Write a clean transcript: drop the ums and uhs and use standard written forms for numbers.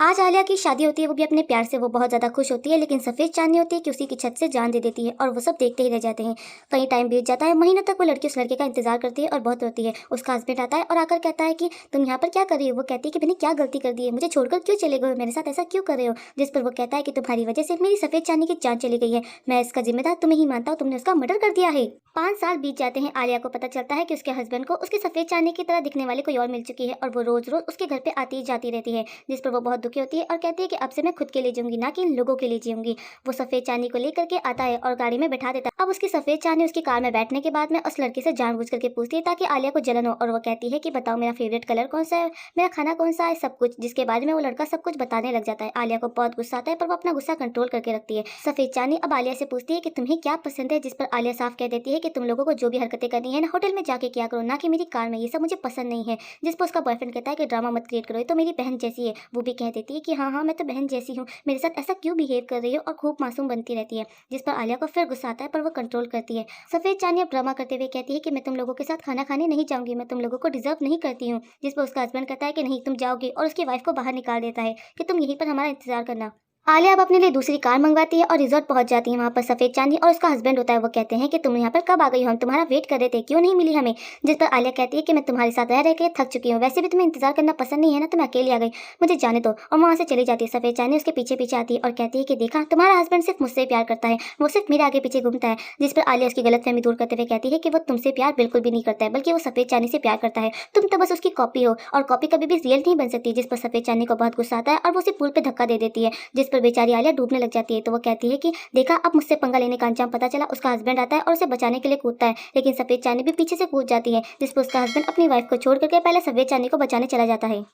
आज आलिया की शादी होती है, वो भी अपने प्यार से। वो बहुत ज़्यादा खुश होती है, लेकिन सफ़ेद चांदनी होती है कि उसी की छत से जान दे देती है और वो सब देखते ही रह जाते हैं। कई टाइम बीत जाता है, महीनों तक वो लड़की उस लड़के का इंतजार करती है और बहुत रोती है। उसका हस्बैंड आता है और आकर कहता है कि तुम यहाँ पर क्या कर रही हो। वो कहती है कि मैंने क्या गलती कर दी है, मुझे छोड़कर क्यों चले गए हो, मेरे साथ ऐसा क्यों कर रहे हो। जिस पर वो कहता है कि तुम्हारी वजह से मेरी सफ़ेद चांदनी की जान चली गई है, मैं इसका जिम्मेदार तुम्हें ही मानता हूँ, तुमने उसका मर्डर कर दिया है। 5 साल बीत जाते हैं। आलिया को पता चलता है कि उसके हस्बैंड को उसके सफ़ेद चांदनी की तरह दिखने वाली कोई और मिल चुकी है और वो रोज रोज उसके घर पे आती जाती रहती है। जिस पर वो बहुत दुखी होती है और कहती है कि अब से मैं खुद के लिए जीऊंगी, ना कि इन लोगों के लिए जीऊंगी। वो सफ़ेद चांदनी को लेकर के आता है और गाड़ी में बैठा देता है। अब उसकी सफ़ेद चांदनी उसकी कार में बैठने के बाद में उस लड़के से जानबूझ करके पूछती है ताकि आलिया को जलन हो, और वो कहती है कि बताओ मेरा फेवरेट कलर कौन सा है, मेरा खाना कौन सा है, सब कुछ। जिसके बारे में वो लड़का सब कुछ बताने लग जाता है। आलिया को बहुत गुस्सा आता है, पर वो अपना गुस्सा कंट्रोल करके रखती है। सफ़ेद चांदनी अब आलिया से पूछती है कि तुम्हें क्या पसंद है, जिस पर आलिया साफ कह देती है कि तुम लोगों को जो भी हरकतें करनी है ना, होटल में जाके किया करो, ना कि मेरी कार में, ये सब मुझे पसंद नहीं है। जिस पर उसका बॉयफ्रेंड कहता है कि ड्रामा मत क्रिएट करो, ये तो मेरी बहन जैसी है। वो भी कह देती है कि हाँ हाँ, मैं तो बहन जैसी हूँ, मेरे साथ ऐसा क्यों बिहेव कर रही हो, और खूब मासूम बनती रहती है। जिस पर आलिया को फिर गुस्सा आता है, पर वो कंट्रोल करती है। सफेद चांदनी अब ड्रामा करते हुए कहती है कि मैं तुम लोगों के साथ खाना खाने नहीं जाऊंगी, मैं तुम लोगों को डिजर्व नहीं करती हूँ। जिस पर उसका हस्बैंड कहता है कि नहीं, तुम जाओगी, और उसकी वाइफ को बाहर निकाल देता है कि तुम यहीं पर हमारा इंतजार करना। आलिया अब अपने लिए दूसरी कार मंगवाती है और रिजॉर्ट पहुंच जाती है। वहां पर सफेद चांदी और उसका हस्बैंड होता है। वो कहते हैं कि तुम यहाँ पर कब आ गई हो, हम तुम्हारा वेट कर रहे थे, क्यों नहीं मिली हमें। जिस पर आलिया कहती है कि मैं तुम्हारे साथ रह के थक चुकी हूँ, वैसे भी तुम्हें इंतजार करना पसंद नहीं है ना, तो मैं अकेली आ गई, मुझे जाने दो। और वहां से चली जाती है। सफेद चांदी उसके पीछे पीछे आती है और कहती है कि देखा, तुम्हारा हस्बैंड सिर्फ मुझसे प्यार करता है, वो सिर्फ मेरे आगे पीछे घूमता है। जिस पर आलिया उसकी गलतफहमी दूर करते हुए कहती है कि वो तुमसे प्यार बिल्कुल भी नहीं करता है, बल्कि वो सफेद चांदी से प्यार करता है, तुम तो बस उसकी कॉपी हो, और कॉपी कभी भी रियल नहीं बन सकती। जिस पर सफेद चांदी को बहुत गुस्सा आता है और वो उसे पुल पे धक्का दे देती है। जिस पर बेचारी आलिया डूबने लग जाती है। तो वो कहती है कि देखा, अब मुझसे पंगा लेने का अंजाम पता चला। उसका हस्बैंड आता है और उसे बचाने के लिए कूदता है, लेकिन सफेद चांदी भी पीछे से कूद जाती है। जिस पर उसका हस्बैंड अपनी वाइफ को छोड़ करके पहले सफेद चांदी को बचाने चला जाता है।